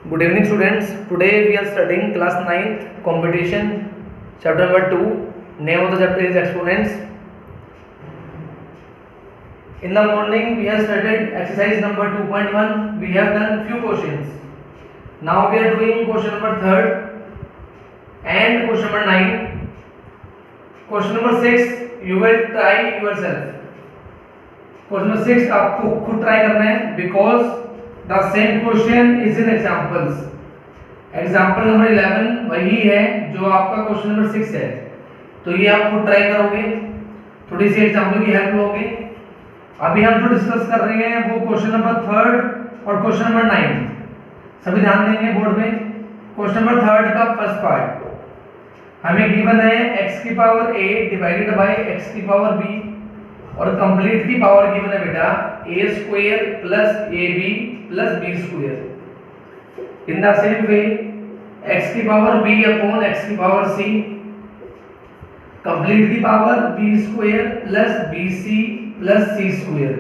Good evening students. Today we are studying class 9th competition chapter number 2. Name of the chapter is exponents. In the morning we have studied exercise number 2.1. We have done few questions. Now we are doing question number 3rd and question number 9. Question number 6 you will try yourself. Question number 6 आपको खुद try करना है because the same question is in examples. Example number 11 वही है जो आपका question number 6 है, तो ये आप खुद ट्राई करोगे, थोड़ी सी एग्जाम्पल की हेल्प लोगे। अभी हम जो डिस्कस कर रहे हैं वो क्वेश्चन नंबर 3rd और क्वेश्चन नंबर 9, सभी ध्यान देंगे बोर्ड में। क्वेश्चन नंबर 3rd का फर्स्ट पार्ट हमें गिवन है x की power a divided by x की पावर b और कंप्लीट की पावर गिवन है बेटा a square plus ab plus b square. In the same way x की पावर b अपॉन x की पावर c, कंप्लीट की power b square plus bc plus c square.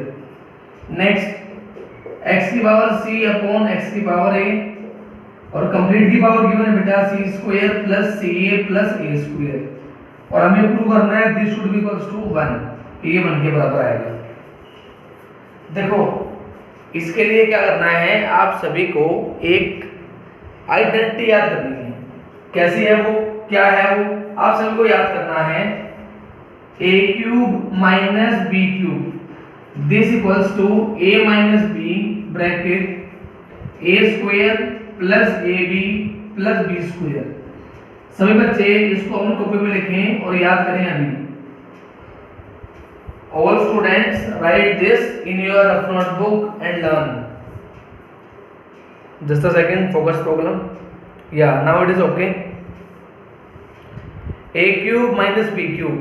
Next x की power c upon x की power a और complete की power given है बेटा c square plus ca plus a square. और हमें प्रूव करना है this should be equals to 1, ये 1 के बराबर आएगा। देखो इसके लिए क्या करना है, आप सभी को एक आइडेंटिटी याद करनी है। कैसी है वो, क्या है वो, आप सभी को याद करना है a cube minus b cube this equals to a minus b bracket a square plus ab plus b square. सभी बच्चे इसको अपनी कॉपी में लिखें और याद करें। अभी all students write this in your notebook and learn. Just a second, focus problem. Yeah, now it is okay. a cube minus b cube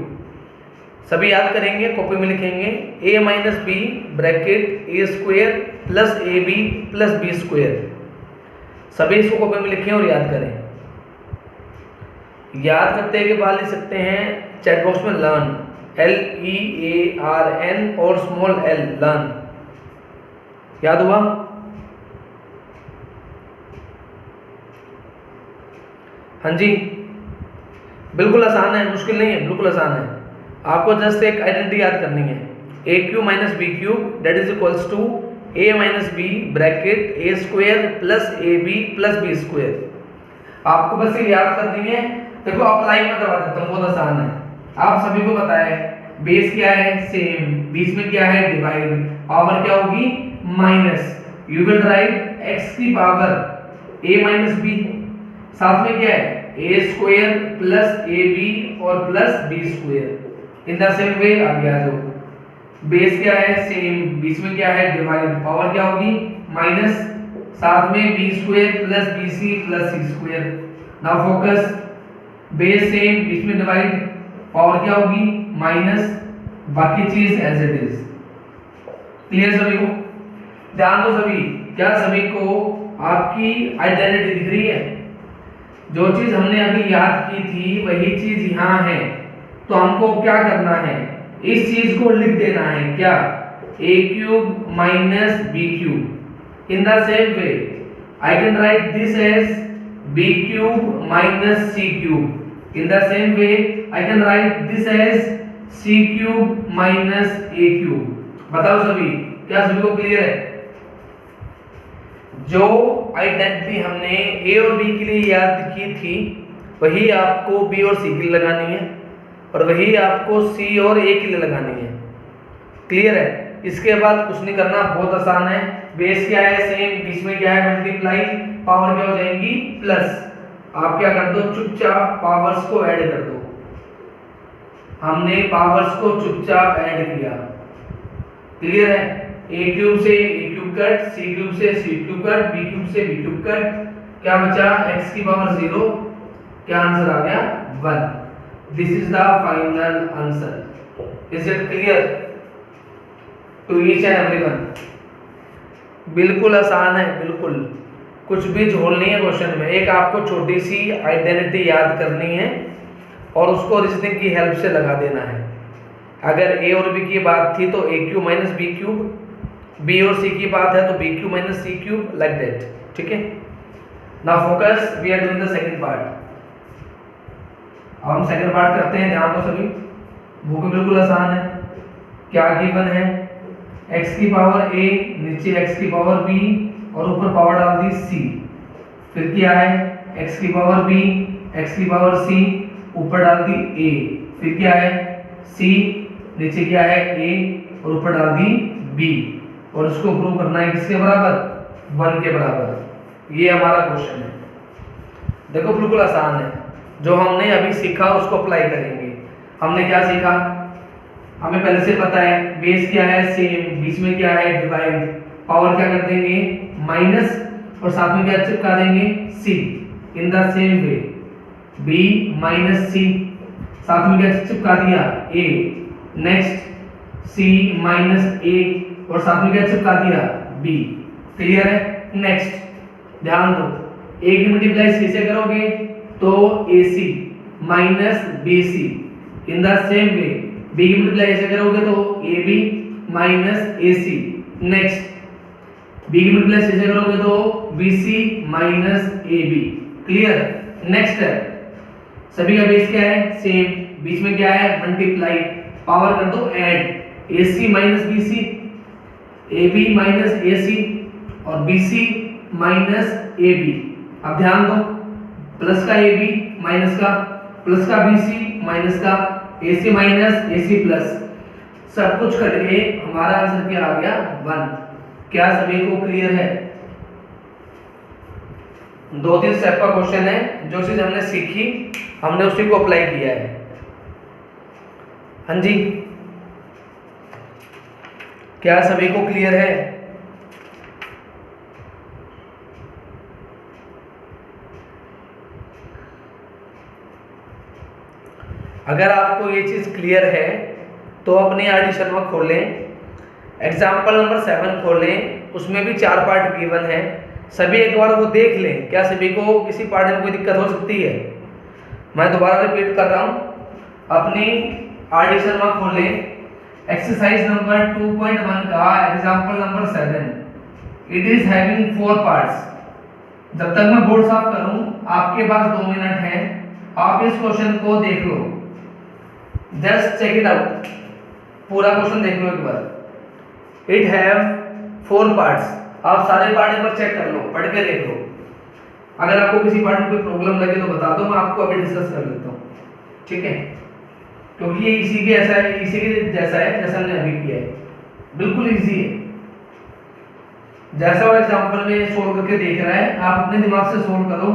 सभी याद करेंगे, कॉपी में लिखेंगे a minus b bracket a square plus ab plus b square. सभी इसको copy में लिखें और याद करें। याद करते के बाद लिख सकते हैं चैट बॉक्स में लर्न, LEARN और स्मॉल l लर्न। याद हुआ? हाँ जी, बिल्कुल आसान है, मुश्किल नहीं है, बिल्कुल आसान है। आपको जस्ट एक आइडेंटिटी याद करनी है, a cube minus b cube that is equals to a minus b bracket a square plus ab plus b square. आपको बस ये याद करनी है। देखो अप्लाई में करवा देता हूँ, बहुत आसान है। आप सभी को पता है बेस क्या है, सेम, बीच में क्या है, डिवाइड, पावर क्या होगी, minus. You will write x की पावर a माइनस b, साथ में क्या है a स्क्वायर प्लस ab और plus b square. In the same way आ गया, जो बेस क्या है, सेम, बीच में क्या है, डिवाइड, पावर क्या होगी, माइनस, साथ में b square plus bc plus c square. Now focus, base same, बीच में डिवाइड, पावर क्या होगी, माइनस, बाकी चीज एज इट इज। क्लियर सभी को? ध्यान दो सभी, क्या सभी को आपकी आइडेंटिटी दिख रही है? जो चीज हमने अभी याद की थी वही चीज यहाँ है, तो हमको क्या करना है, इस चीज को लिख देना है। क्या? a cube minus b cube. In the same way I can write this as b cube minus c cube. In the same way, I can write this as c cube minus a cube. बताओ सभी, क्या सभी को clear है? जो identity हमने a और b के लिए याद की थी वही आपको b और c के लिए लगानी है और वही आपको c और a के लिए लगानी है। क्लियर है? इसके बाद कुछ नहीं करना, बहुत आसान है। बेस क्या है, सेम, बीच में क्या है, मल्टीप्लाई, पावर क्या हो जाएंगी, प्लस। आप क्या कर दो, चुपचाप पावर्स को ऐड कर दो। हमने पावर्स को चुपचाप ऐड किया। क्लियर है? a क्यूब से a cube cut, c cube से c cube cut, b cube से b क्यूब कट, क्या बचा, x की पावर 0, क्या आंसर आ गया, 1। This is the final answer. Is it clear to each and everyone? बिल्कुल आसान है, बिल्कुल कुछ भी झोल नहीं है क्वेश्चन में। एक आपको छोटी सी आइडेंटिटी याद करनी है और उसको रीजनिंग की हेल्प से लगा देना है। अगर a और b की बात थी तो a cube minus b cube, b और c की बात है तो b cube minus c cube, like that. ठीक है, now focus, we are doing the second part. अब हम सेकंड पार्ट करते हैं, ध्यान दो सभी। वो भी बिल्कुल आसान है। क्या गिवन है? x की पावर a, नीचे x की पावर b और ऊपर पावर डाल दी c। फिर क्या है? x की पावर b, x की पावर c, ऊपर डाल दी a। फिर क्या है? c, नीचे क्या है? a और ऊपर डाल दी b। और इसको प्रूव करना है किसके बराबर? 1 के बराबर। ये हमारा क्वेश्चन है। देखो बिल्कुल आसान है। जो हमने अभी सीखा उसको अप्लाई करेंगे। हमने क्या सीखा? हमें पहले से पता है बेस क्या है? सेम। बीच में क्या है? डिवाइड। पावर क्या कर देंगे? माइनस, और साथ में क्या चिपका देंगे? c। In the same way b minus c, साथ में क्या चिपका दिया? a। Next c minus a और साथ में क्या चिपका दिया? b। क्लियर है? नेक्स्ट ध्यान दो, a की मल्टीप्लाई c से करोगे तो ac minus bc। In the same way b की मल्टीप्लाई ऐसे करोगे तो ab minus ac। Next b की मल्टीप्लाई c से करोगे तो bc minus ab। Clear? Next है, सभी का बेस क्या है? सेम। बीच में क्या है? मल्टीप्लाई। पावर कर दो add, ac minus bc, ab minus ac और bc माइनस ab। अब ध्यान दो, प्लस का ab माइनस का, प्लस का bc माइनस का, ac माइनस ac प्लस, सब कुछ कट के हमारा आंसर क्या आ गया? 1। क्या सभी को क्लियर है? 2-3 स्टेप का क्वेश्चन है। जो चीज हमने सीखी हमने उसी को अप्लाई किया है। हाँ जी, क्या सभी को क्लियर है? अगर आपको ये चीज क्लियर है तो अपनी आर डी शर्मा खोलें, एग्जाम्पल नंबर 7 खोलें, उसमें भी 4 पार्ट गिवन है। सभी एक बार वो देख लें। क्या सभी को किसी पार्ट में कोई दिक्कत हो सकती है? मैं दोबारा रिपीट कर रहा हूँ, अपनी आर डी शर्मा खोलें, एक्सरसाइज नंबर 2.1 का example number 7। It is having 4 parts. जब तक मैं बोर्ड साफ करूं आपके पास 2 मिनट हैं, आप इस क्वेश्चन को देख लो, जस्ट चेक इट आउट। पूरा क्वेश्चन देख लो एक बार। It have 4 parts. आप सारे पार्ट एक बार चेक कर लो, पढ़ के देख लो। अगर आपको किसी पार्ट में कोई प्रॉब्लम लगे तो बता दो, मैं आपको अभी डिस्कस कर लेता हूँ, ठीक है? क्योंकि ये इसी के ऐसा है, इसी के जैसा है जैसा हमने अभी किया है, बिल्कुल इजी है। जैसा वो एग्जांपल में सोल्व करके देख रहा है, आप अपने दिमाग से सोल्व करो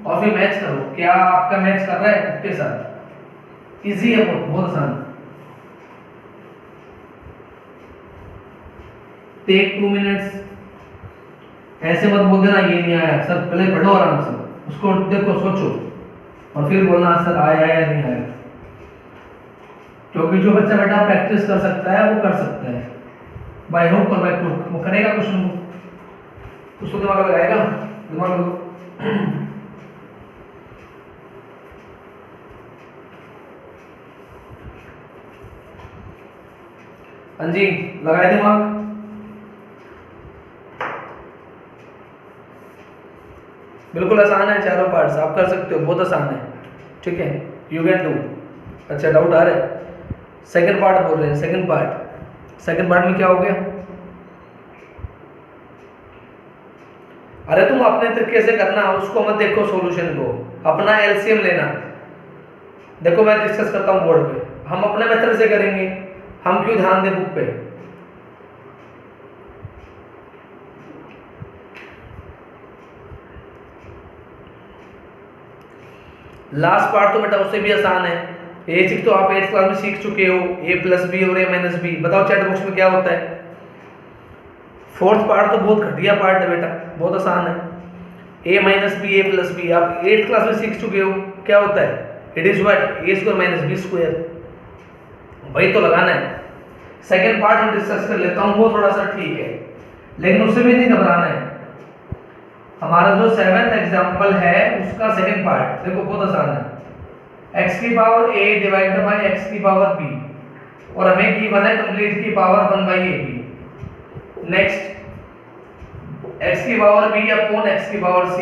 और फिर मैच करो। क्या आपका मैच कर रहा है उसके साथ? इजी है, बहुत आसान। Take 2 minutes. ऐसे मत बोल देना ये नहीं आया सर, पहले पढ़ो आराम से, उसको देखो, सोचो और फिर बोलना सर आया या नहीं आया। क्योंकि जो बच्चा बेटा प्रैक्टिस कर सकता है वो कर सकता है, बाय होप और बाय क्रूक वो करेगा क्वेश्चन को, उसको दिमाग लगाएगा, दिमाग लगाओ। हाँ जी, लगाए दिमाग। बिल्कुल आसान है, चारों पार्ट्स आप कर सकते हो, बहुत आसान है, ठीक है? You can do. अच्छा, डाउट आ रहा है? सेकंड पार्ट बोल रहे हैं, सेकंड पार्ट में क्या हो गया? अरे तुम अपने तरीके से करना, उसको मत देखो सॉल्यूशन को, अपना एलसीएम लेना। देखो मैं डिस्कस करता हूँ बोर्ड पे, हम अपने मेथड से करेंगे, हम क्यों ध्यान दें बुक पे? लास्ट पार्ट तो बेटा उससे भी आसान है। ये चीज तो आप 8th क्लास में सीख चुके हो, a प्लस बी और a माइनस बी। बताओ चैट बॉक्स में क्या होता है? 4th पार्ट तो बहुत घटिया पार्ट है बेटा, बहुत आसान है। a minus B, a plus B आप 8th क्लास में सीख चुके हो, क्या होता है? It is what? a square minus b square. वही तो लगाना है। सेकंड पार्ट हम डिस्कस कर लेता हूँ, वो थोड़ा सा ठीक है, लेकिन उससे भी नहीं घबराना है। हमारा जो 7th एग्जाम्पल है उसका सेकंड पार्ट देखो, बहुत आसान है। x की power a divided by x की पावर b, और हमें गिवन है कंप्लीट की power 1 by ab। Next x की पावर b अपॉन x की पावर c,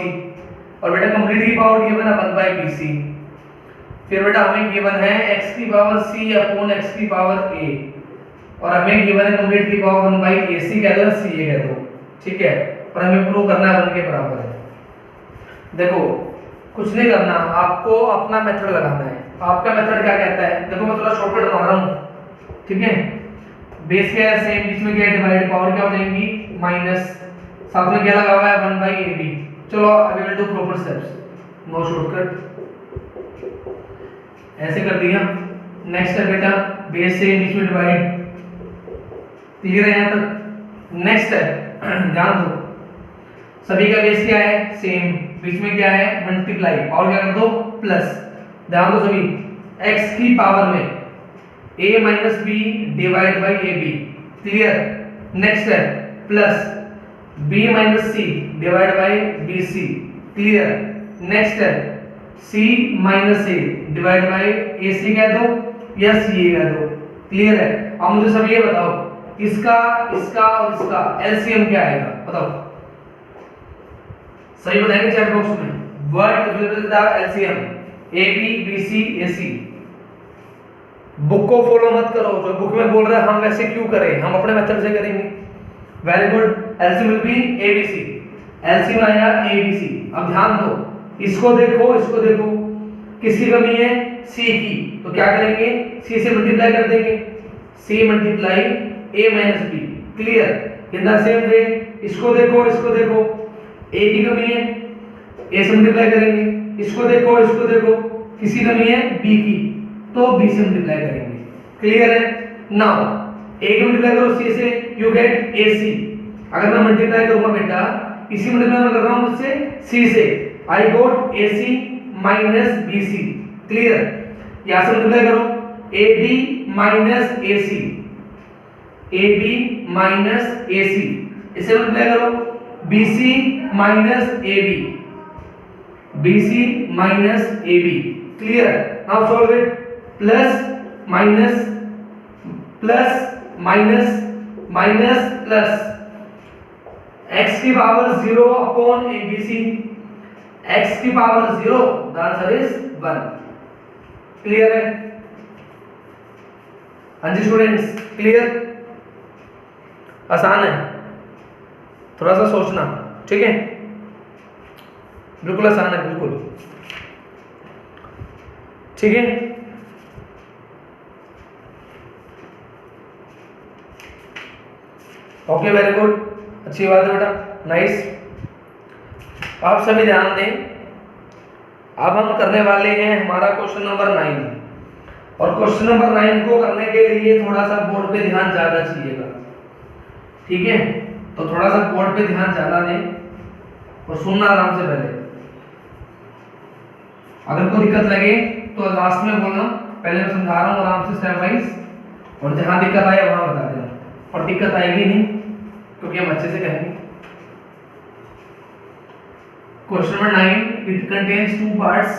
और बेटा कंप्लीट की पावर गिवन है 1 बाई बी सी। फिर बेटा हमें गिवन है x की पावर c अपॉन x की पावर a, और हमें गिवन है कंप्लीट की पावर 1 बाई ए सी कह दो, सी ए कह दो, ठीक है। और हमें प्रूव करना है 1 के बराबर है। देखो कुछ नहीं करना, आपको अपना मेथड लगाना है। आपका मेथड क्या कहता है, देखो मैं थोड़ा शॉर्टकट बना रहा हूँ, ठीक है। बेस क्या है सेम, बीच में क्या है डिवाइड, पावर क्या हो जाएंगी माइनस, साथ में क्या लगा हुआ है 1 बाई ए बी। चलो I will do proper steps, no shortcut, ऐसे कर दिया। नेक्स्ट है बेटा बेस से बीच में डिवाइड, क्लियर है यहाँ तक। नेक्स्ट है ध्यान दो, सभी का बेस क्या है सेम, बीच में क्या है मल्टीप्लाई, और क्या कर दो प्लस। ध्यान दो सभी, x की पावर में a minus B divide by A B, clear. Next है plus b minus C divide by B C, clear. Next है c minus A divide by A C कह दो या सी ए कह दो, क्लियर है। अब मुझे सब ये बताओ, इसका इसका और इसका एलसीएम क्या आएगा बताओ, सही बताएंगे चैट बॉक्स में। What will be the LCM A B B C A C. Book को फॉलो मत करो, जो बुक में बोल रहा है हम वैसे क्यों करें, हम अपने मेथड से करेंगे। Very good, LCM will be A B C, LCM आया ए बी सी। अब ध्यान दो, इसको देखो इसको देखो, किसकी कमी है सी की, तो क्या करेंगे सी से मल्टीप्लाई कर देंगे, C multiply a minus B, clear. In the same way इसको देखो a की कमी है, a से मल्टीप्लाई करेंगे, इसको देखो किसी कमी है b की, तो b से मल्टीप्लाई करेंगे, क्लियर है। नाउ a को मल्टीप्लाई करो c से, यू गेट ac। अगर मैं मल्टीप्लाई करूंगा बेटा, इसी मल्टीप्लाई में कर रहा हूं मुझसे c से, I got ac minus bc, clear. यहां से मल्टीप्लाई करो ab minus ac, AB minus AC, इसे मल्टीप्लाई करो BC minus AB, BC minus AB, clear. Now solve it, plus minus plus minus minus plus, x की power 0 upon ABC, x की power 0, the answer is 1, clear है। हाँ जी students, clear, आसान है, थोड़ा सा सोचना, ठीक है, बिल्कुल आसान है, बिल्कुल ठीक है। ओके वेरी गुड, अच्छी बात है बेटा, नाइस। आप सभी ध्यान दें, अब हम करने वाले हैं हमारा क्वेश्चन नंबर 9, और क्वेश्चन नंबर 9 को करने के लिए थोड़ा सा बोर्ड पे ध्यान ज्यादा चाहिएगा, ठीक है। तो थोड़ा सा बोर्ड पे ध्यान ज्यादा दें और सुनना आराम से पहले, अगर कोई दिक्कत लगे तो लास्ट में बोलना, पहले मैं समझा रहा हूँ आराम से स्टेप वाइज, और जहां दिक्कत आए वहां बता देना, और दिक्कत आएगी नहीं क्योंकि हम अच्छे से करेंगे। Question number 9 it contains 2 parts,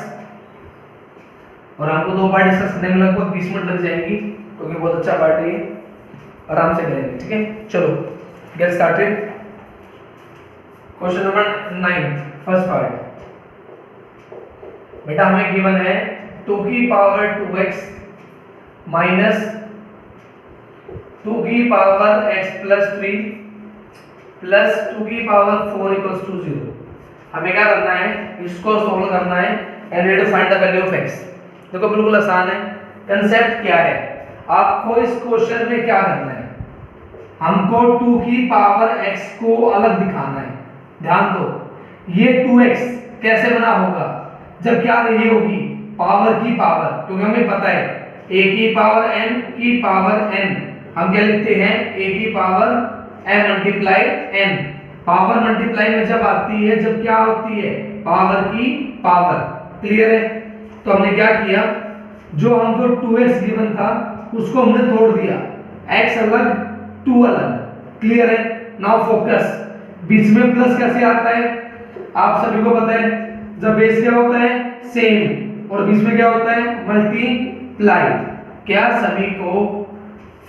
और हमको 2 पार्ट डिस्कस करने में लगभग 20 मिनट लग जाएंगे, क्योंकि बहुत अच्छा पार्ट है ये, आराम से करेंगे, ठीक है। चलो get started. Question number 9 first part, बेटा हमें गिवन है 2 की पावर 2x माइनस 2 की पावर x प्लस 3 प्लस 2 की पावर 4 इक्वल्स टू 0। हमें क्या करना है, इसको सोल्व करना है and we have to find the value of x। देखो बिल्कुल आसान है, कंसेप्ट क्या है, आपको इस क्वेश्चन में क्या करना है, हमको 2 की पावर x को अलग दिखाना है। ध्यान दो, ये 2x कैसे बना होगा, जब क्या रही होगी पावर की पावर, क्योंकि हमें पता है a की पावर n की पावर n, हम क्या लिखते हैं a की power m multiply n। Power multiply में जब आती है, जब क्या होती है पावर की पावर, क्लियर है। तो हमने क्या किया, जो हमको 2x गिवन था उसको हमने तोड़ दिया, x अलग 2 अलग, क्लियर है। नाउ फोकस, बीच में प्लस कैसे आता है, आप सभी को पता है, जब बेस क्या होता है सेम और बीच में क्या होता है मल्टीप्लाई। क्या सभी को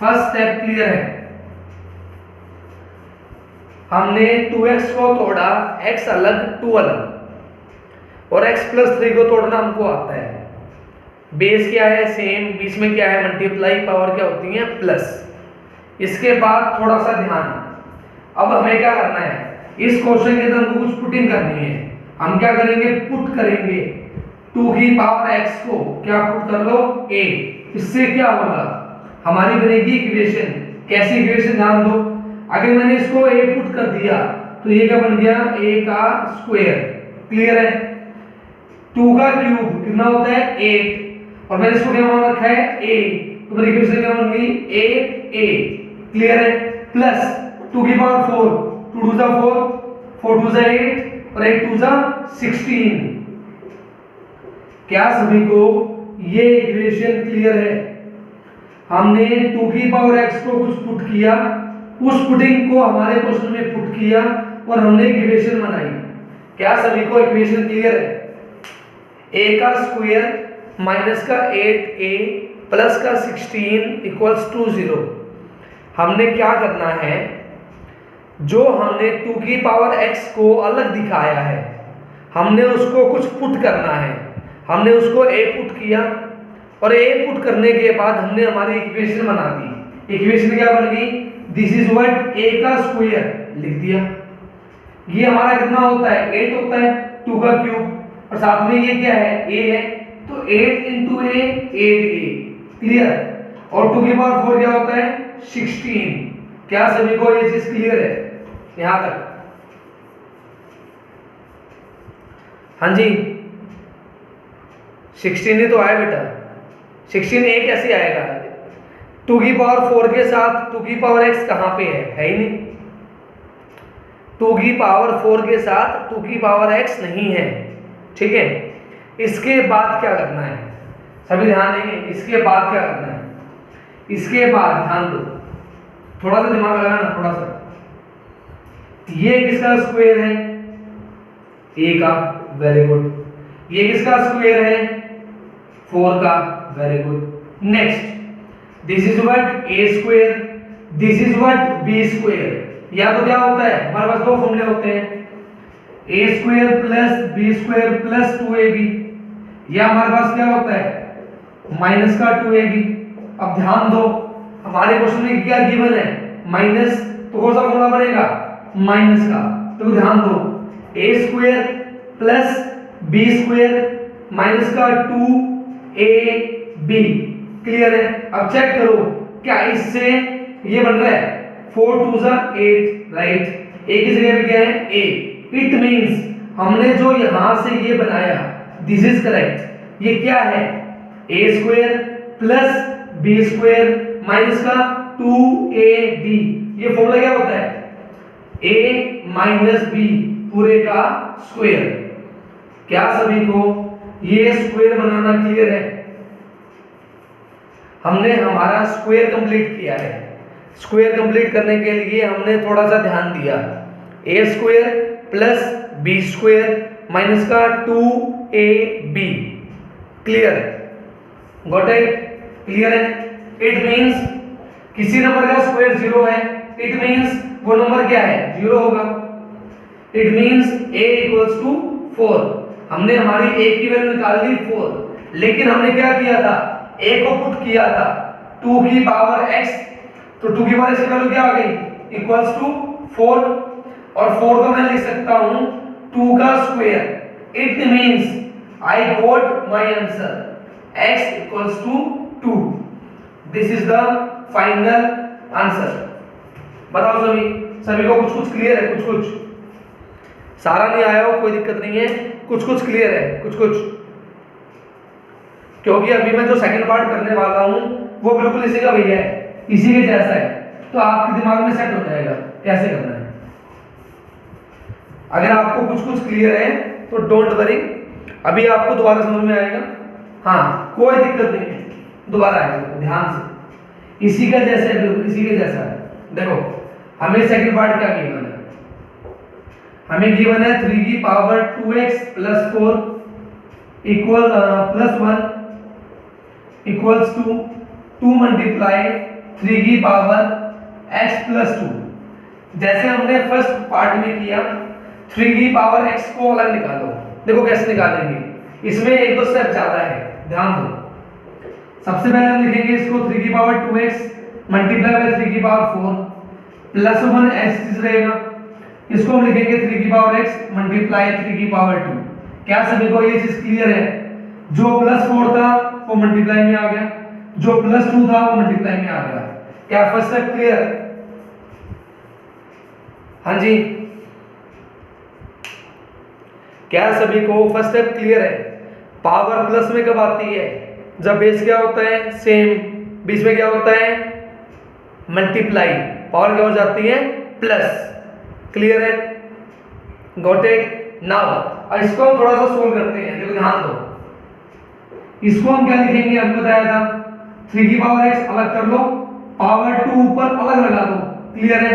फर्स्ट स्टेप क्लियर है, हमने 2x को तोड़ा, x अलग 2 अलग, और x+3 को तोड़ना हमको आता है। बेस क्या है सेम, बीच में क्या है मल्टीप्लाई, पावर क्या होती है प्लस। इसके बाद थोड़ा सा ध्यान, अब हमें क्या करना है, इस क्वेश्चन के अंदर हमको कुछ पुटिंग करनी है। हम क्या करेंगे, पुट करेंगे 2 की पावर x को, क्या पुट कर लो a। इससे क्या होगा, हमारी बनेगी इक्वेशन। कैसी इक्वेशन ध्यान दो, अगर मैंने इसको a पुट कर दिया तो ये क्या बन गया a का स्क्वायर। क्लियर है, 2 का क्यूब कितना होता है 8, और मैंने इसको क्या मान रखा है a, तो मेरी इक्वेशन क्या बन गई 8a। क्लियर है, प्लस 2 की पावर 4, 2 2 जा 4, 4 2 जा 8 और 8 2 जा 16। क्या सभी को ये इक्वेशन क्लियर है? हमने 2 की पावर x को कुछ पुट किया, उस पुटिंग को हमारे क्वेश्चन में पुट किया और हमने इक्वेशन बनाई। क्या सभी को इक्वेशन क्लियर है? a का स्क्वायर माइनस का 8a प्लस का 16 इक्वल्स टू 0। हमने क्या करना है, जो हमने 2 की पावर x को अलग दिखाया है हमने उसको कुछ पुट करना है। हमने उसको a पुट किया और a पुट करने के बाद हमने हमारी इक्वेशन बना दी। इक्वेशन क्या बन गई, दिस इज व्हाट a का स्क्वायर लिख दिया। ये हमारा कितना होता है 8 होता है, 2 का क्यूब और साथ में ये क्या है a है, तो 8 into a 8a। क्लियर, और 2 की पावर 4 क्या होता है 16। क्या सभी को ये चीज क्लियर है यहां तक? हाँ जी 16 ही तो आया बेटा, 16a कैसे आएगा? 2 की पावर 4 के साथ 2 की पावर x कहाँ पे है ही नहीं। 2 की पावर 4 के साथ 2 की पावर x नहीं है। ठीक है, इसके बाद क्या करना है, सभी ध्यान देंगे। इसके बाद क्या करना है, इसके बाद ध्यान दो, थोड़ा सा दिमाग लगाना थोड़ा सा। ये किसका स्क्वायर है a का, वेरी गुड। ये किसका स्क्वायर है 4 का, very good. Next, this is what a square, this is what b square. या तो क्या होता है, हमारे पास दो फॉर्मूले होते हैं, a square plus b square plus 2ab, या हमारे पास क्या होता है माइनस का 2ab। अब ध्यान दो, हमारे क्वेश्चन में क्या गिवन है माइनस, तो कौन सा फॉर्मूला बनेगा माइनस का। तो ध्यान दो, a square plus b square minus का 2ab। क्लियर है, अब चेक करो क्या इससे ये बन रहा है 4 2 जा 8, राइट। a की जगह पे क्या है a, इट मींस हमने जो यहां से ये बनाया दिस इज करेक्ट। ये क्या है a square plus b square minus का 2ab। ये फॉर्मूला क्या होता है a माइनस b पूरे का स्क्वायर। क्या सभी को ये स्क्वायर बनाना क्लियर है? हमने हमारा स्क्वायर कंप्लीट किया है। स्क्वायर कंप्लीट करने के लिए हमने थोड़ा सा ध्यान दिया, a square plus b square minus का 2ab। Clear, got it? Clear है, इट मींस किसी नंबर का स्क्वायर 0 है, इट मींस वो नंबर क्या है 0 होगा। It means a equals to 4। हमने हमारी a की वैल्यू निकाल ली 4, लेकिन हमने क्या किया था a को पुट किया था 2 की पावर x, तो 2 की पावर x की वैल्यू क्या आ गई इक्वल्स टू 4, और 4 को मैं लिख सकता हूं 2 का square. It means I got my answer x equals to 2। This is the final answer. बताओ सभी, सभी को कुछ कुछ क्लियर है? कुछ कुछ, सारा नहीं आया हो कोई दिक्कत नहीं है, कुछ कुछ क्लियर है कुछ कुछ, क्योंकि अभी मैं जो सेकंड पार्ट करने वाला हूं वो बिल्कुल इसी का भैया है, इसी के जैसा है, तो आपके दिमाग में सेट हो जाएगा कैसे करना है। अगर आपको कुछ कुछ क्लियर है तो डोंट वरी, अभी आपको दोबारा समझ में आएगा। हाँ कोई दिक्कत नहीं है, दोबारा आएगा ध्यान से, इसी का जैसा है बिल्कुल इसी के जैसा है। देखो हमें सेकंड पार्ट क्या गिवन है, हमें गिवन है 3 की पावर 2x प्लस 4 equal plus 1 equals to 2 multiply 3 की पावर x प्लस 2। जैसे हमने फर्स्ट पार्ट में किया 3 की पावर x को अलग निकालो, देखो कैसे निकालेंगे, इसमें एक दो स्टेप ज्यादा है, ध्यान दो। सबसे पहले हम लिखेंगे इसको 3 की पावर 2x मल्टीप्लाई बाय 3 की पावर 4 प्लस 1 ऐसे रहेगा। इसको हम लिखेंगे 3 की पावर x मल्टीप्लाई 3 की पावर 2। क्या सभी को ये चीज क्लियर है? जो प्लस 4 था वो मल्टीप्लाई में आ गया, जो प्लस 2 था वो मल्टीप्लाई में आ गया। क्या फर्स्ट स्टेप क्लियर? हाँ जी, क्या सभी को फर्स्ट स्टेप क्लियर है? पावर प्लस में कब आती है? जब बेस क्या होता है? सेम। बीच में क्या होता है? मल्टीप्लाई। पावर क्या हो जाती है? प्लस। क्लियर है? Got it? नाउ इसको हम थोड़ा सा सोल्व करते हैं, देखो ध्यान दो। इसको हम क्या लिखेंगे? आपको बताया था 3 की पावर x अलग कर लो, पावर 2 ऊपर अलग लगा दो। क्लियर है?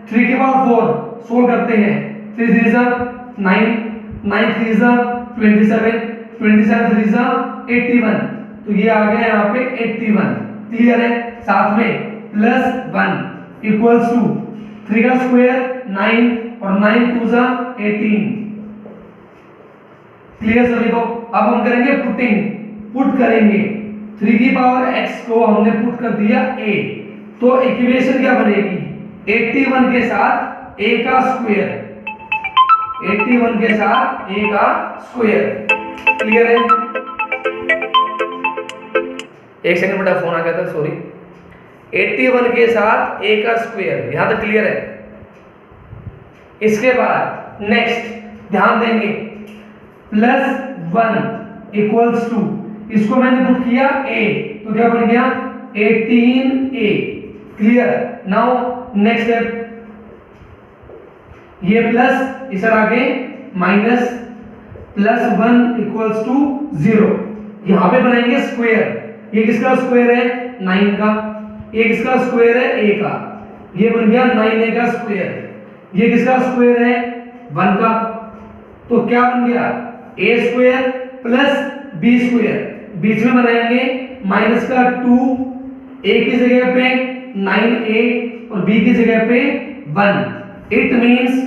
3 की पावर 4 सोल्व करते हैं। 3 3 जा 9, 9 3 जा 27, 27 3 जा 81, तो ये आ गया यहाँ पे 81। क्लियर है? साथ में प्लस 1 इक्वल्स टू 3 का स्क्वायर 9 और 9 2 जा 18। क्लियर सभी को? अब हम करेंगे पुटिंग, पुट करेंगे 3 की पावर x को हमने पुट कर दिया a, तो इक्वेशन क्या बनेगी? 81 के साथ a का स्क्वायर, 81 के साथ a का स्क्वायर। क्लियर है? एक सेकंड बेटा, फोन आ गया था, सॉरी। 81 के साथ a का स्क्वायर, यहां तक क्लियर है? इसके बाद नेक्स्ट ध्यान देंगे, प्लस 1 इक्वल्स टू, इसको मैंने पुट किया a, तो क्या बन गया? 18a। Clear? Now next step, ये प्लस इस आगे माइनस, प्लस 1 इक्वल्स टू 0। यहां पे बनाएंगे स्क्वायर। ये किसका स्क्वायर है? 9 का। ये किसका स्क्वायर है? a का। ये बन गया 9a का स्क्वायर। ये किसका स्क्वायर है? 1 का। तो क्या बन गया? a square plus b square. बीच में बनाएंगे माइनस का 2, a की जगह पे 9a और b की जगह पे 1। इट मींस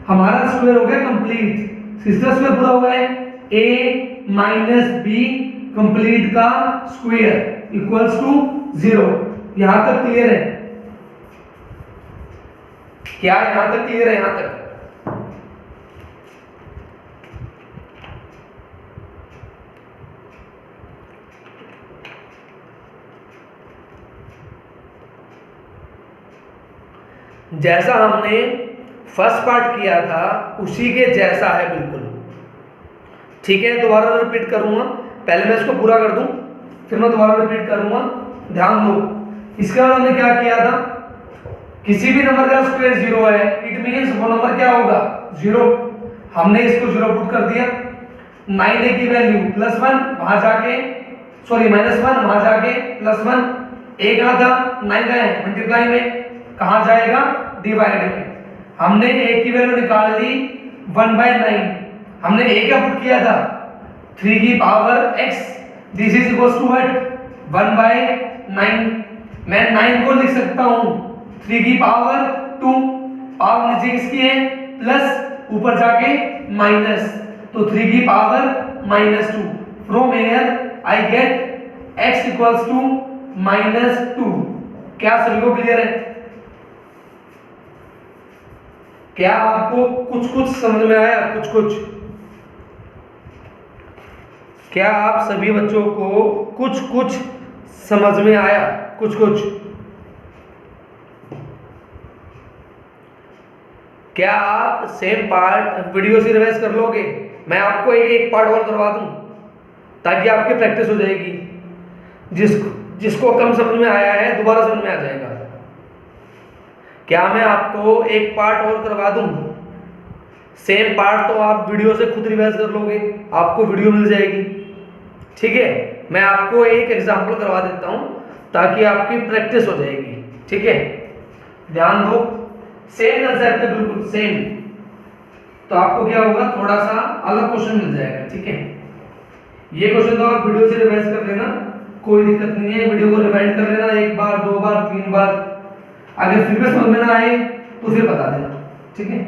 हमारा स्क्वायर हो गया कंप्लीट। किसका स्क्वायर पूरा हुआ है? a माइनस b कंप्लीट का स्क्वायर इक्वल्स टू 0। यहां तक क्लियर है? क्या यहां तक क्लियर है? यहां तक जैसा हमने फर्स्ट पार्ट किया था उसी के जैसा है बिल्कुल। ठीक है, दोबारा रिपीट करूंगा। पहले मैं इसको पूरा कर दूं, फिर मैं दोबारा रिपीट करूंगा। ध्यान दो, इसके बाद हमने क्या किया था? किसी भी नंबर का स्क्वायर 0 है, इट मींस वो नंबर क्या होगा? 0। हमने इसको 0 पुट कर दिया। 9a की वैल्यू प्लस 1 वहां जाके, सॉरी माइनस 1 वहां जाके प्लस 1। a कहां था? 9 का है, मल्टीप्लाई में कहां जाएगा? डिवाइड में। हमने a की वैल्यू निकाल ली 1/9। हमने a क्या पुट किया था? 3 की power x, this is equals to what? 1/9। मैं 9 को लिख सकता हूं 3 की पावर 2, पावर नीचे किसकी है? प्लस, ऊपर जाके माइनस, तो 3 की power -2। From here I get x equals to -2। क्या सभी को क्लियर है? क्या आपको कुछ कुछ समझ में आया? कुछ कुछ? क्या आप सभी बच्चों को कुछ कुछ समझ में आया? कुछ कुछ? क्या आप सेम पार्ट वीडियो से रिवाइज कर लोगे? मैं आपको एक पार्ट और करवा दूं ताकि आपकी प्रैक्टिस हो जाएगी। जिसको कम समझ में आया है दोबारा समझ में आ जाएगा। क्या मैं आपको एक पार्ट और करवा दूं? सेम पार्ट तो आप वीडियो से खुद रिवाइज कर लोगे, आपको वीडियो मिल जाएगी। ठीक है, मैं आपको एक एग्जांपल करवा देता हूं ताकि आपकी प्रैक्टिस हो जाएगी। ठीक है, ध्यान दो, सेम कंसेप्ट है बिल्कुल सेम। तो आपको क्या होगा? थोड़ा सा अलग क्वेश्चन मिल जाएगा। ठीक है, ये क्वेश्चन तो आप वीडियो से रिवाइज कर लेना, कोई दिक्कत नहीं है। वीडियो को रिवाइंड कर लेना 1 बार 2 बार 3 बार। अगर फिर भी समझ में ना आए तो फिर बता देना। ठीक है,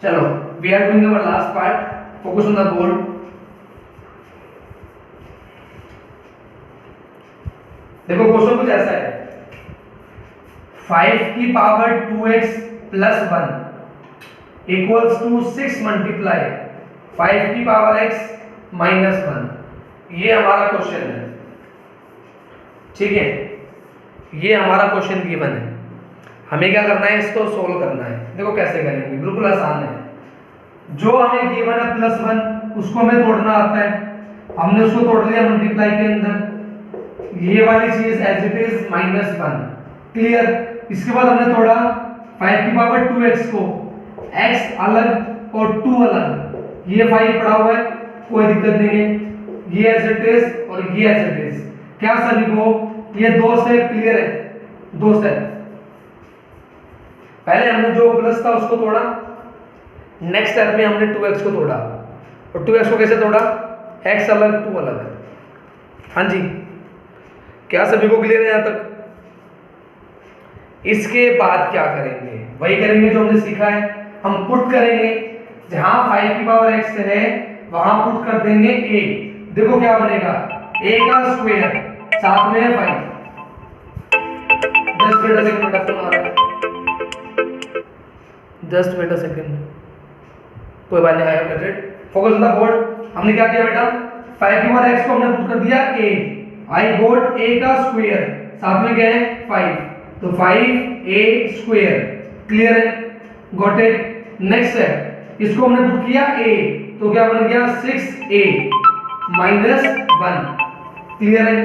चलो we are doing our last part, focus on the board. देखो क्वेश्चन कुछ ऐसा है, 5 की power 2x plus 1 equals to 6 multiply 5 की पावर x माइनस 1। ये हमारा क्वेश्चन है, ठीक है, ये हमारा क्वेश्चन गिवन है। हमें क्या करना है, इसको सोल्व करना है। देखो कैसे करेंगे, बिल्कुल आसान है। जो हमें गिवन है प्लस 1 उसको हमें तोड़ना आता है, हमने उसको तोड़ लिया मल्टीप्लाई के अंदर, ये वाली चीज as it is minus 1, clear. इसके बाद हमने तोड़ा 5 की पावर 2x को, x अलग और 2 अलग, ये 5 पड़ा हुआ है, कोई दिक्कत नहीं है, ये एज इट इज और ये एज इट इज। क्या सभी को ये दो स्टेप क्लियर है, दो स्टेप। पहले हमने जो प्लस था उसको तोड़ा, नेक्स्ट स्टेप में हमने 2x को तोड़ा, और 2x को कैसे तोड़ा, x अलग 2 अलग। हाँ जी, क्या सभी को क्लियर है यहां तक? इसके बाद क्या करेंगे, वही करेंगे जो हमने सीखा है। हम पुट करेंगे, जहां 5 की पावर x है वहां पुट कर देंगे a। देखो क्या बनेगा, a का स्क्वायर साथ में है 5। 10 बेटा सेकंड बेटा फोन आ रहा है, 10 बेटा सेकंड, कोई बात नहीं, I have got it. Focus on the board. हमने क्या किया बेटा, 5 की पावर x को हमने पुट कर दिया a, आई गोट a का स्क्वायर साथ में क्या है 5, तो 5a स्क्वायर, क्लियर है, गॉट इट। नेक्स्ट है, इसको हमने पुट किया a, तो क्या बन गया 6a माइनस 1, क्लियर है।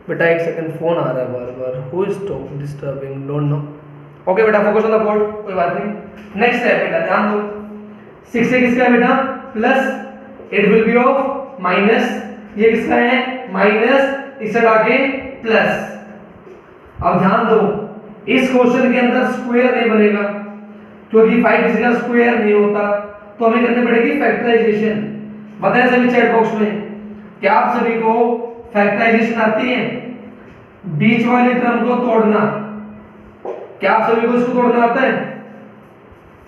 बेटा एक सेकंड, फोन आ रहा है बार बार, who is disturbing, don't know. Okay बेटा, फोकस ऑन द बोर्ड, कोई बात नहीं। नेक्स्ट है बेटा, ध्यान दो, 6 से किसका है बेटा, plus, it will be of minus, ये किसका है माइनस, इसे आगे प्लस। अब ध्यान दो, इस क्वेश्चन के अंदर स्क्वायर नहीं बनेगा, क्योंकि 5 किसी का स्क्वायर नहीं होता, तो हमें करनी पड़ेगी फैक्टराइजेशन। बताएं सभी चैट बॉक्स में, क्या आप सभी को फैक्टराइजेशन आती है? बीच वाली टर्म को तोड़ना, क्या आप सभी को इसको तोड़ना आता है?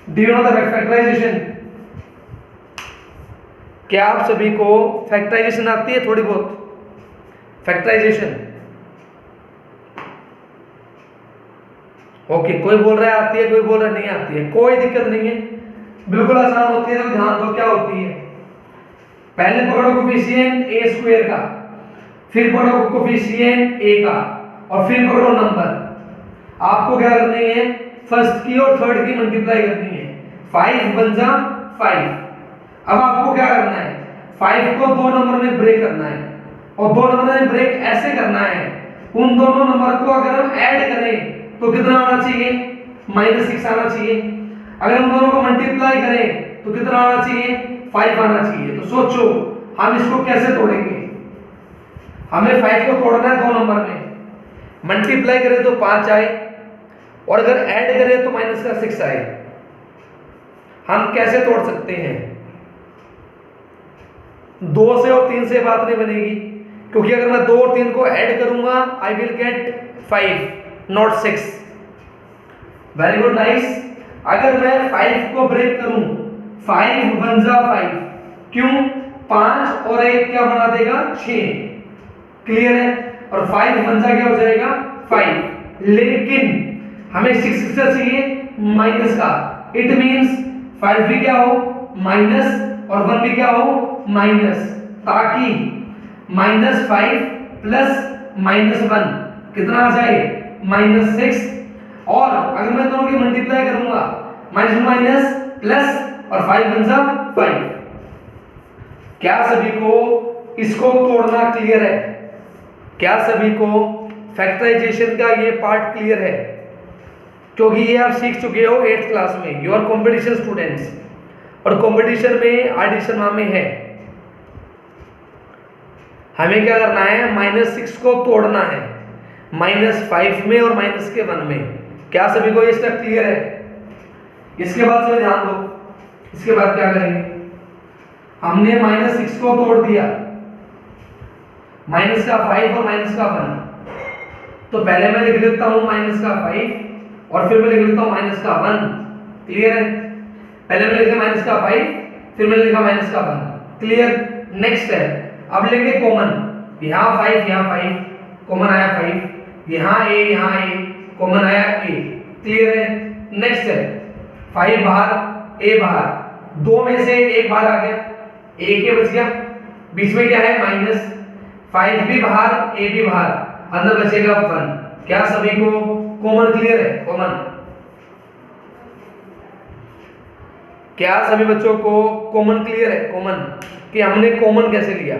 Do you know the factorization? क्या आप सभी को फैक्टराइजेशन आती है? थोड़ी बहुत फैक्टराइजेशन। ओके, कोई बोल रहा है आती है, कोई बोल रहा है नहीं आती है, कोई दिक्कत नहीं है, बिल्कुल आसान होती है। तो ध्यान दो क्या होती है, पहले पकड़ो कोफिशिएंट a स्क्वायर का, फिर पकड़ो कोफिशिएंट a का, और फिर पकड़ो नंबर। आपको क्या करनी है, फर्स्ट की और थर्ड की मल्टीप्लाई करनी है, 5 बन जा 5। अब आपको क्या करना है, 5 को 2 नंबर में ब्रेक करना है, और 2 नंबर में ब्रेक ऐसे करना है, उन दोनों नंबर को अगर हम ऐड करें तो कितना आना चाहिए, -6 आना चाहिए। अगर हम दोनों को मल्टीप्लाई करें तो कितना आना चाहिए, 5 आना चाहिए। तो सोचो हम इसको कैसे तोड़ेंगे, हमें 5 को तोड़ना है 2 नंबर में, मल्टीप्लाई करें तो 5 आए, और अगर ऐड करें तो -6 आए। हम कैसे तोड़ सकते हैं, 2 से और 3 से बात नहीं बनेगी, क्योंकि अगर मैं 2 और 3 को ऐड करूंगा I will get 5 not 6। Very good, nice. अगर मैं 5 को ब्रेक करूं, 5 बन जा 5, क्यों, 5 और 1 क्या बना देगा 6, क्लियर है, और 5 बन जा क्या हो जाएगा 5। लेकिन हमें 6 से चाहिए माइनस का, इट मींस 5 भी क्या हो माइनस, और 1 भी क्या हो माइनस, ताकि -5 प्लस -1 कितना आ जाए -6। और अगर मैं दोनों की मल्टीप्लाई करूंगा, माइनस प्लस और 5 बन जा 5। क्या सभी को इसको तोड़ना क्लियर है? क्या सभी को फैक्टराइजेशन का ये पार्ट क्लियर है? क्योंकि ये आप सीख चुके हो 8th क्लास में, यू आर कॉम्पिटिशन स्टूडेंट्स, और कंपटीशन में एडिशन में है। हमें क्या करना है, -6 को तोड़ना है -5 में और -1 में। क्या सभी को ये स्टेप क्लियर है? इसके बाद से ध्यान दो, इसके बाद क्या करेंगे, हमने -6 को तोड़ दिया, -5 और -1, तो पहले मैं लिख देता हूं -5 और फिर मैं लिख लेता हूँ माइनस का 1। क्लियर है? पहले मैंने लिखा माइनस का 5, फिर मैंने लिखा माइनस का 1। क्लियर? नेक्स्ट है, अब लेंगे कॉमन। यहाँ 5 यहाँ 5 कॉमन आया 5, यहाँ a कॉमन आया a। क्लियर है? नेक्स्ट है 5 बाहर a बाहर, दो में से एक बाहर आ गया, a के बच गया, बीच में क्या है माइनस, 5 भी बाहर a भी बाहर, अंदर बचेगा 1। क्या सभी को कॉमन क्लियर है? कॉमन, क्या सभी बच्चों को कॉमन क्लियर है? कॉमन कि हमने कॉमन कैसे लिया?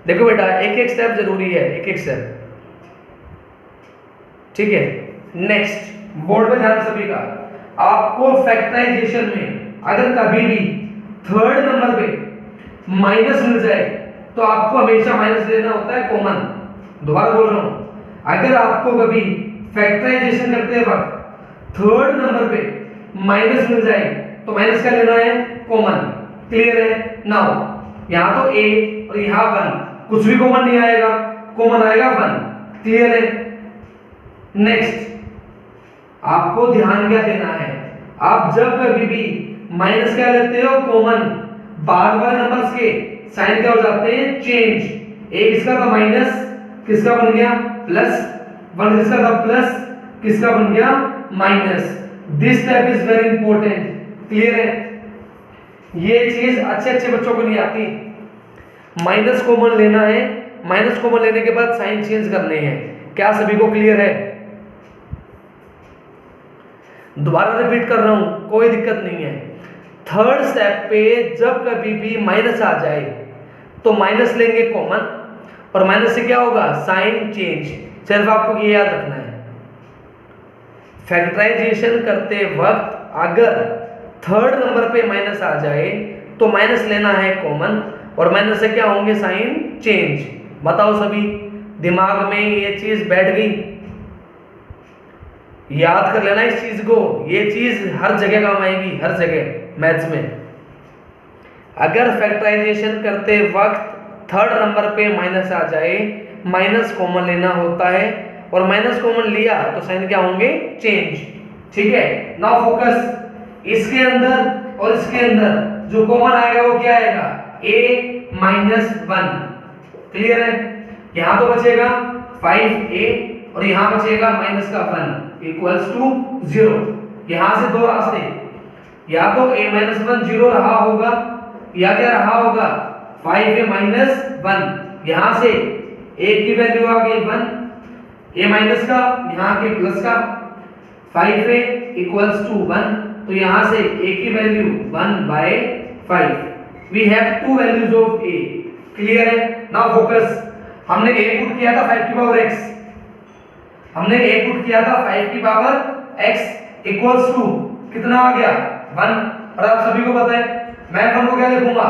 देखो बेटा एक एक स्टेप जरूरी है, एक एक स्टेप। ठीक है? नेक्स्ट, बोर्ड में ध्यान सभी का, आपको फैक्टराइजेशन में अगर कभी भी थर्ड नंबर पे माइनस मिल जाए तो आपको हमेशा माइनस लेना होता है कॉमन। दोबारा बोल रहा हूं, अगर आपको कभी फैक्टराइजेशन करते वक्त थर्ड नंबर पे माइनस मिल जाए तो माइनस का लेना है कॉमन। क्लियर है? नाउ यहां तो a और यहां 1, कुछ भी कॉमन नहीं आएगा, कॉमन आएगा 1। क्लियर है? नेक्स्ट, आपको ध्यान क्या देना है, आप जब कभी भी माइनस क्या लेते हो कॉमन, बाद वाले नंबर्स के साइन क्या हो जाते हैं चेंज। एक इसका था माइनस, किसका बन गया प्लस, 1 किसका था प्लस, किसका बन गया minus. This step is very important. Clear है? ये चीज अच्छे अच्छे बच्चों को नहीं आती। माइनस कॉमन लेना है, माइनस कॉमन लेने के बाद साइन चेंज करने हैं। क्या सभी को क्लियर है? दोबारा रिपीट कर रहा हूं, कोई दिक्कत नहीं है। थर्ड स्टेप पे जब कभी भी माइनस आ जाए तो माइनस लेंगे कॉमन, और माइनस से क्या होगा साइन चेंज। सिर्फ आपको ये याद रखना है, फैक्टराइजेशन करते वक्त अगर थर्ड नंबर पे माइनस आ जाए तो माइनस लेना है कॉमन, और माइनस से क्या होंगे साइन चेंज। बताओ सभी, दिमाग में ये चीज बैठ गई? याद कर लेना इस चीज को, ये चीज हर जगह काम आएगी, हर जगह मैथ्स में। अगर फैक्टराइजेशन करते वक्त थर्ड नंबर पे माइनस आ जाए, माइनस कॉमन लेना होता है, और माइनस कॉमन लिया तो साइन क्या होंगे चेंज। ठीक है? नाउ फोकस, इसके अंदर और इसके अंदर जो कॉमन आएगा वो क्या आएगा a माइनस 1। क्लियर है? यहां तो बचेगा 5a और यहां बचेगा माइनस का 1 इक्वल्स टू 0। यहां से दो रास्ते, या तो a माइनस 1 0 रहा होगा, या क्या रहा होगा 5a माइनस 1। यहां से a की वैल्यू आ गई 1, a माइनस का यहां के प्लस का, 5a इक्वल्स टू 1, तो यहां से a की value 1/5। We have two values of a। Clear है? नाउ फोकस, हमने a पुट किया था 5 की पावर x, हमने a पुट किया था 5 की पावर x इक्वल्स टू कितना आ गया 1। और आप सभी को पता है मैं 1 को क्या लिखूंगा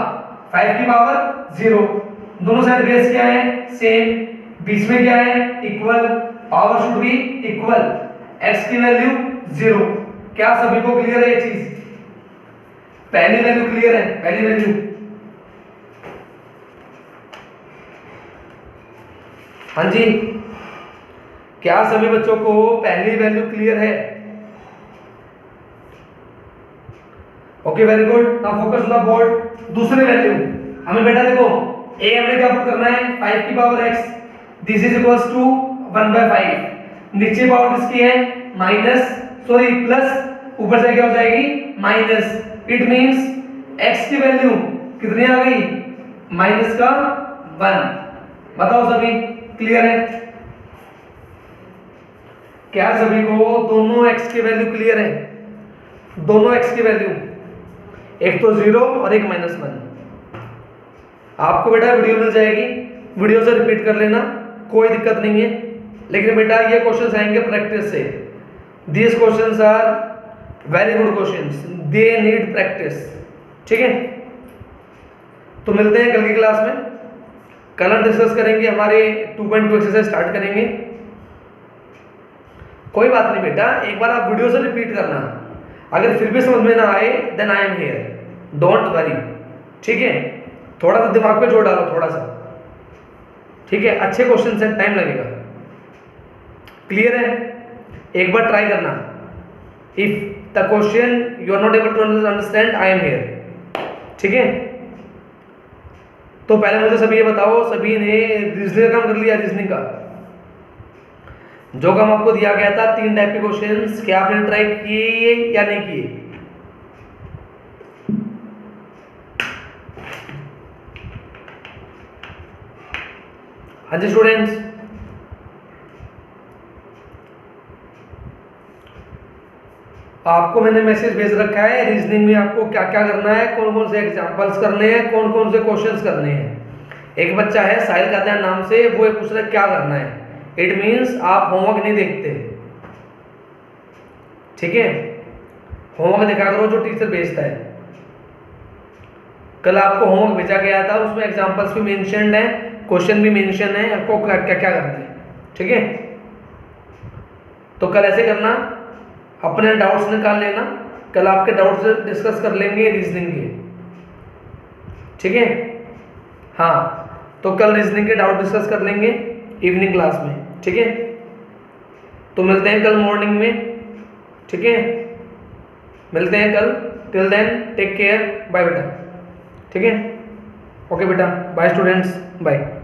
5 की पावर 0। दोनों साइड बेस क्या है सेम, बीच में क्या है equal, power should be equal, x की वैल्यू 0। क्या सभी को क्लियर है ये चीज? पहली वैल्यू क्लियर है? पहली वैल्यू, हाँ जी, क्या सभी बच्चों को पहली वैल्यू क्लियर है? Okay, very good. Now focus on the board. दूसरी वैल्यू हमें बेटा देखो a हमने क्या पुट करना है 5 की power x, this is equals to 1/5। नीचे पावर किसकी है माइनस, सॉरी प्लस, ऊपर से क्या हो जाएगी माइनस। इट मींस x की वैल्यू कितनी आ गई माइनस का 1। बताओ सभी क्लियर है? क्या सभी को दोनों x की वैल्यू क्लियर है? दोनों x की वैल्यू, एक तो 0 और एक -1। आपको बेटा वीडियो मिल जाएगी, वीडियो से रिपीट कर लेना, कोई दिक्कत नहीं है। लेकिन बेटा ये क्वेश्चंस आएंगे प्रैक्टिस से। These questions are very good questions, they need practice. ठीक है? तो मिलते हैं कल की क्लास में, कल हम डिस्कस करेंगे, हमारे 2.2 एक्सरसाइज स्टार्ट करेंगे। कोई बात नहीं बेटा, एक बार आप वीडियो से रिपीट करना, अगर फिर भी समझ में ना आए then I am here, don't worry. ठीक है? थोड़ा सा दिमाग पे जोर डालो, थोड़ा सा। ठीक है? अच्छे क्वेश्चन है, टाइम लगेगा। क्लियर है? एक बार ट्राई करना। If the question you are not able to understand, I am here. ठीक है, तो पहले मुझे सभी ये बताओ, सभी ने रीजनिंग का काम कर लिया? रीजनिंग का जो काम आपको दिया गया था 3 टाइप के क्वेश्चंस, क्या आपने ट्राई किए या नहीं किए? हाँ जी स्टूडेंट्स, आपको मैंने मैसेज भेज रखा है रीजनिंग में आपको क्या क्या करना है, कौन कौन से एग्जांपल्स करने हैं, कौन कौन से क्वेश्चंस करने हैं। एक बच्चा है साहिल कादियान नाम से, वो ये पूछ रहा है क्या करना है। इट मीन्स आप होमवर्क नहीं देखते। ठीक है, होमवर्क देखा करो जो टीचर भेजता है। कल आपको होमवर्क भेजा गया था, उसमें एग्जांपल्स भी मेंशन्ड है, क्वेश्चन भी मेंशन है, आपको क्या क्या क्या करना है। ठीक है, तो कल ऐसे करना, अपने डाउट्स निकाल लेना, कल आपके डाउट्स डिस्कस कर लेंगे रीजनिंग के। ठीक है, हाँ, तो कल रीजनिंग के डाउट डिस्कस कर लेंगे इवनिंग क्लास में। ठीक है, तो मिलते हैं कल मॉर्निंग में। ठीक है, मिलते हैं कल। Till then take care, bye बेटा। ठीक है, ओके बेटा, बाय स्टूडेंट्स, बाय।